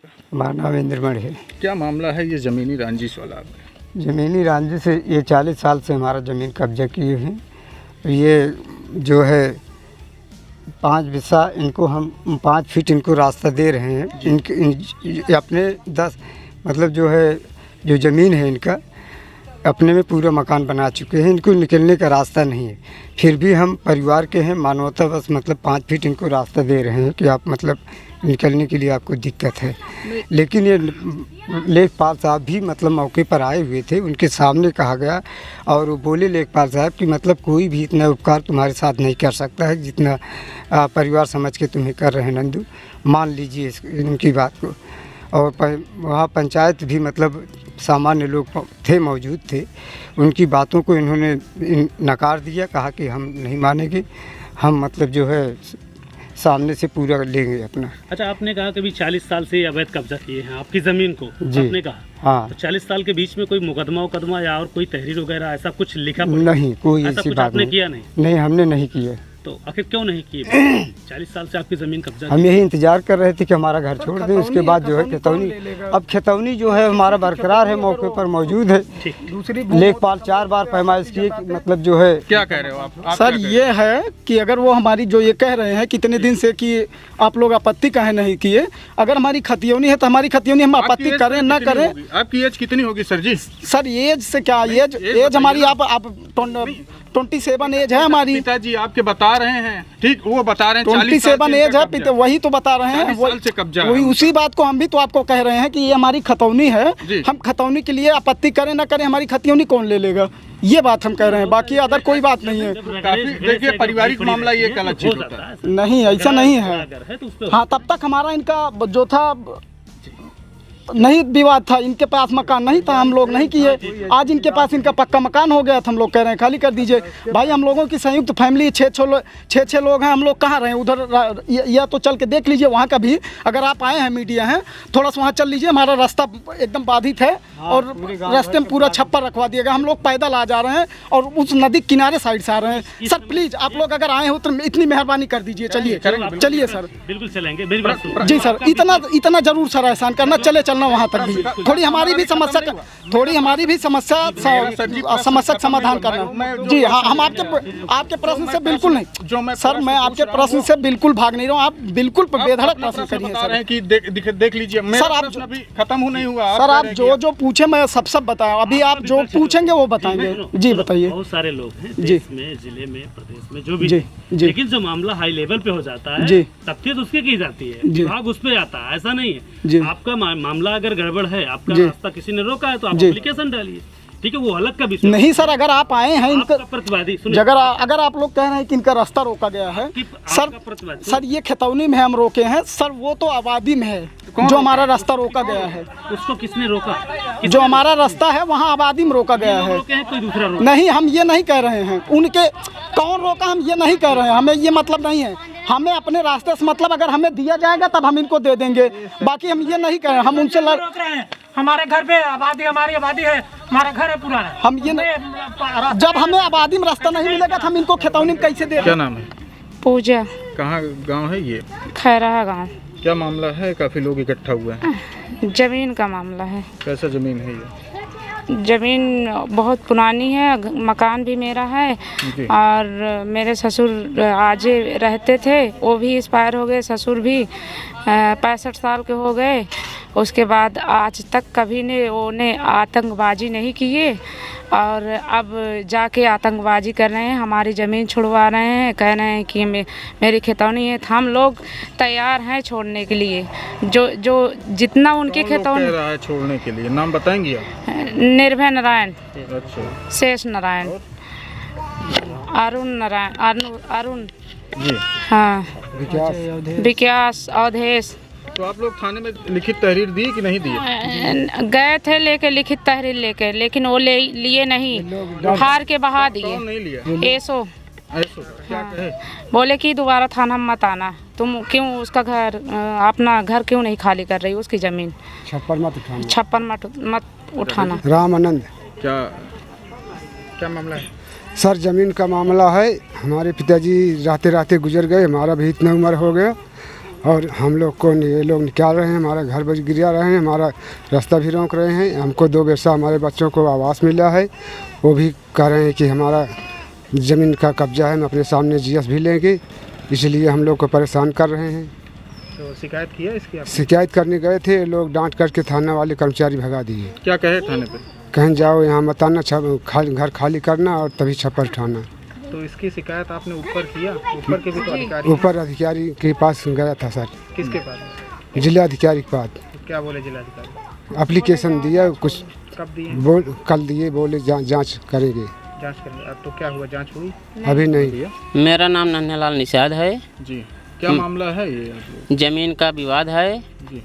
हमारा नाम इंद्रमण है। क्या मामला है ये ज़मीनी रंजिश वाला? ज़मीनी रंजिश से ये 40 साल से हमारा ज़मीन कब्जा किए हैं। ये जो है 5 बिस्सा इनको हम 5 फीट इनको रास्ता दे रहे हैं। इनके अपने 10 मतलब जो है जो ज़मीन है इनका अपने में पूरा मकान बना चुके हैं। इनको निकलने का रास्ता नहीं है, फिर भी हम परिवार के हैं मानवता बस मतलब 5 फीट इनको रास्ता दे रहे हैं कि आप मतलब निकलने के लिए आपको दिक्कत है। लेकिन ये लेखपाल साहब भी मतलब मौके पर आए हुए थे, उनके सामने कहा गया और वो बोले लेखपाल साहब कि मतलब कोई भी इतना उपकार तुम्हारे साथ नहीं कर सकता है जितना परिवार समझ के तुम्हें कर रहे हैं नंदू, मान लीजिए इनकी बात को। और वहाँ पंचायत भी मतलब सामान्य लोग थे मौजूद थे, उनकी बातों को इन्होंने नकार दिया, कहा कि हम नहीं मानेंगे, हम मतलब जो है सामने से पूरा लेंगे अपना। अच्छा, आपने कहा कि अभी 40 साल से अवैध कब्जा किए हैं आपकी ज़मीन को, आपने कहा। हाँ, तो 40 साल के बीच में कोई मुकदमा या और कोई तहरीर वगैरह ऐसा कुछ लिखा पड़ा? नहीं, कोई ऐसी बात आपने किया नहीं? हमने नहीं किया। तो आखिर क्यों नहीं किए? 40 साल से आपकी ज़मीन कब्जा। हम यही इंतजार कर रहे थे कि हमारा घर छोड़ दें, उसके बाद जो है खतौनी। अब खतौनी जो है हमारा बरकरार है, मौके पर मौजूद है। दूसरी लेखपाल 4 बार पैमाइश किए, मतलब जो है। क्या कह रहे हो आप सर ये है कि अगर वो हमारी जो ये कह रहे हैं कितने दिन से कि आप लोग आपत्ति काहे नहीं किए, अगर हमारी खतियोनी है तो हमारी खतियोनी हम आपत्ति करें ना करें। आपकी एज कितनी होगी सर जी? सर एज से क्या, एज हमारी आप 27 एज है हमारी। पिताजी आपके बता रहे हैं, ठीक, वो बता रहे हैं 27 एज है, वही तो बता रहे हैं, साल से कब्जा। वही उसी बात को हम भी तो आपको कह रहे हैं कि ये हमारी खतौनी है, हम खतौनी के लिए आपत्ति करें ना करें, हमारी खतौनी कौन ले लेगा, ये बात हम कह रहे हैं, बाकी अदर कोई बात नहीं है। काफी देखिए पारिवारिक मामला ये गलत चीज होता है। नहीं, ऐसा नहीं है। हाँ, तब तक हमारा इनका जो था नहीं विवाद था, इनके पास मकान नहीं था, हम लोग नहीं किए। आज इनके पास इनका पक्का मकान हो गया तो हम लोग कह रहे हैं खाली कर दीजिए। भाई हम लोगों की संयुक्त फैमिली 6 लोग हैं, हम लोग कहाँ रहे उधर, या तो चल के देख लीजिए वहाँ का भी, अगर आप आए हैं मीडिया हैं थोड़ा सा वहाँ चल लीजिए, हमारा रास्ता एकदम बाधित है और रास्ते में पूरा छप्पर रखवा दिया गया, हम लोग पैदल आ जा रहे हैं और उस नदी किनारे साइड से आ रहे हैं। सर प्लीज़ आप लोग अगर आए हो तो इतनी मेहरबानी कर दीजिए, चलिए सर। बिल्कुल चलेंगे जी सर, इतना जरूर सर एहसान करना, चलना वहाँ तक भी, थोड़ी हमारी भी समस्या का समाधान करना। जी हाँ, हम आपके प्रश्न से बिल्कुल नहीं सर, मैं आपके प्रश्न से बिल्कुल भाग नहीं रहा हूँ, आप बिल्कुल बेधड़क प्रश्न करिए सर। कि देख लीजिए सर, आप अभी खत्म नहीं हुआ, सर आप जो पूछे मैं सब बताया, अभी आप जो पूछेंगे वो बताएंगे। जी बताइए। बहुत सारे लोग हैं देश में, जिले में, प्रदेश में, जो भी, लेकिन जो मामला हाई लेवल पे हो जाता है तफ्तीश उसकी की जाती है, विभाग उस पे आता है, ऐसा नहीं है। आपका मामला अगर गड़बड़ है, आपका रास्ता किसी ने रोका है तो आप एप्लीकेशन डालिए, ठीक है, वो अलग का विषय नहीं सर। अगर आप आए हैं इनका प्रतिवादी, अगर आप लोग कह रहे हैं कि इनका रास्ता रोका गया है सर ये खतौनी में हम रोके हैं सर, वो तो आबादी में है जो हमारा रास्ता रोका गया है। उसको किसने रोका? जो हमारा रास्ता है वहाँ आबादी में रोका गया है। कोई दूसरा रोका? नहीं, हम ये नहीं कह रहे हैं उनके कौन रोका, हम ये नहीं कह रहे हैं, हमें ये मतलब नहीं है। हमें अपने रास्ते से मतलब अगर हमें दिया जाएगा तब हम इनको दे देंगे, बाकी हम ये नहीं कह रहे हैं, हम उनसे रोक रहे हैं। हमारे घर पे हमारी आबादी है, हमारा घर है पुराना। हम ये जब हमें आबादी में रास्ता नहीं मिलेगा तो हम इनको खतौनी में कैसे दे? क्या नाम है? पूजा। कहाँ गांव है ये? खैरा गांव। क्या मामला है? काफी लोग इकट्ठा हुए हैं। जमीन का मामला है। कैसा जमीन है ये? जमीन बहुत पुरानी है, मकान भी मेरा है और मेरे ससुर आजे रहते थे, वो भी एक्सपायर हो गए, ससुर भी 65 साल के हो गए। उसके बाद आज तक कभी उन्हें आतंकबाजी नहीं किए और अब जाके आतंकबाजी कर रहे हैं, हमारी ज़मीन छुड़वा रहे हैं, कह रहे हैं कि मेरी खतौनी है। हम लोग तैयार हैं छोड़ने के लिए, जो जितना उनकी खतौनी कह रहा है छोड़ने के लिए। नाम बताएंगे आप? निर्भय नारायण, अच्छा, शेष नारायण, अरुण नारायण, अरुण जी, हाँ, विकास, अवधेश। तो आप लोग थाने में लिखित तहरीर दी कि नहीं दी? गए थे लेके लिखित तहरीर लेके, लेकिन वो लिए नहीं, हार के बहा दिए। नहीं लिया? ऐसो क्या कहे? बोले कि दोबारा थाना मत आना, तुम क्यों उसका घर अपना घर क्यों नहीं खाली कर रही, उसकी ज़मीन छप्पर मत उठाना। राम आनंद। क्या मामला है सर? ज़मीन का मामला है, हमारे पिताजी रहते रहते गुजर गए, हमारा भी इतना उम्र हो गया और हम लोग को ये लोग निकाल रहे हैं, हमारा घर बच गिरा रहे हैं, हमारा रास्ता भी रोक रहे हैं। हमको 2 वर्षा हमारे बच्चों को आवास मिला है, वो भी कह रहे हैं कि हमारा ज़मीन का कब्जा है, हम अपने सामने जीएस भी लेंगे, इसलिए हम लोग को परेशान कर रहे हैं। तो शिकायत किया इसकी आपने? शिकायत करने गए थे, लोग डांट करके थाना वाले कर्मचारी भगा दिए। क्या कहे थाने पे? कहीं जाओ यहाँ मत आना, घर खाली करना और तभी छप्पर उठाना। तो इसकी शिकायत आपने ऊपर किया? ऊपर के भी तो अधिकारी हैं। ऊपर अधिकारी के पास गया था सर। किसके पास? जिला अधिकारी के पास। क्या बोले जिलाधिकारी? एप्लीकेशन दिया, कुछ कब दिए? कल दिए, बोले जांच करेंगे। जांच करेंगे। अब तो क्या हुआ, जांच हुई? अभी नहीं। मेरा नाम नन्हेलाल निषाद है जी। क्या मामला है ये? ज़मीन का विवाद है जी।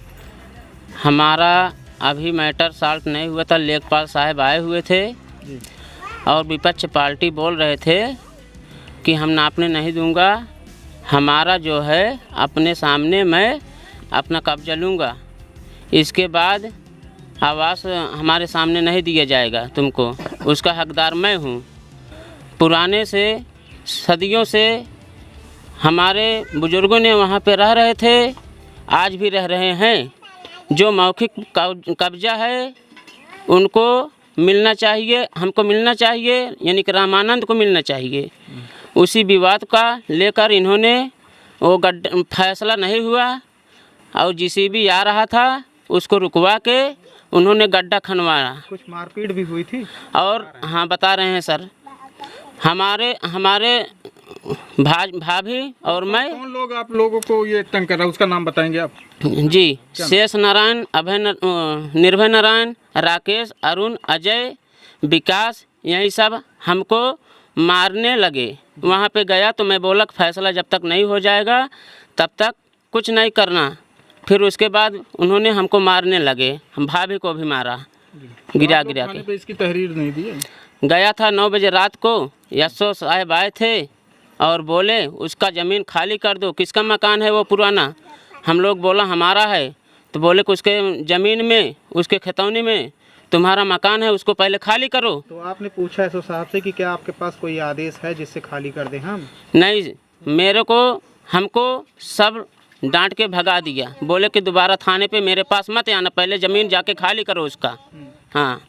हमारा अभी मैटर सॉल्व नहीं हुआ था, लेखपाल साहब आए हुए थे जी। और विपक्ष पार्टी बोल रहे थे कि हम नापने नहीं दूंगा, हमारा जो है अपने सामने मैं अपना कब्जा लूँगा, इसके बाद आवास हमारे सामने नहीं दिया जाएगा तुमको, उसका हकदार मैं हूँ। पुराने से सदियों से हमारे बुजुर्गों ने वहाँ पे रह रहे थे, आज भी रह रहे हैं। जो मौखिक कब्जा है उनको मिलना चाहिए, हमको मिलना चाहिए, यानी कि रामानंद को मिलना चाहिए। उसी विवाद का लेकर इन्होंने वो फैसला नहीं हुआ और जीसीबी आ रहा था, उसको रुकवा के उन्होंने गड्ढा खनवाया। कुछ मारपीट भी हुई थी? और हाँ, बता रहे हैं सर। हमारे भाभी और मैं। कौन लोग आप लोगों को ये तंग कर रहा है, उसका नाम बताएंगे आप? जी, शेष नारायण, निर्भय नारायण, राकेश, अरुण, अजय, विकास, यही सब हमको मारने लगे। वहाँ पे गया तो मैं बोला फैसला जब तक नहीं हो जाएगा तब तक कुछ नहीं करना। फिर उसके बाद उन्होंने हमको मारने लगे, हम भाभी को भी मारा, गिरा थाने के। पे इसकी तहरीर नहीं दी है? गया था 9 बजे रात को, यशो साहब आए थे और बोले उसका ज़मीन खाली कर दो। किसका मकान है वो पुराना? हम लोग बोला हमारा है, तो बोले कि उसके ज़मीन में, उसके खतौनी में तुम्हारा मकान है, उसको पहले खाली करो। तो आपने पूछा एसओ साहब से कि क्या आपके पास कोई आदेश है जिससे खाली कर दें हम? नहीं, हमको सब डांट के भगा दिया, बोले कि दोबारा थाने पे मेरे पास मत आना, पहले ज़मीन जाके खाली करो उसका। हाँ।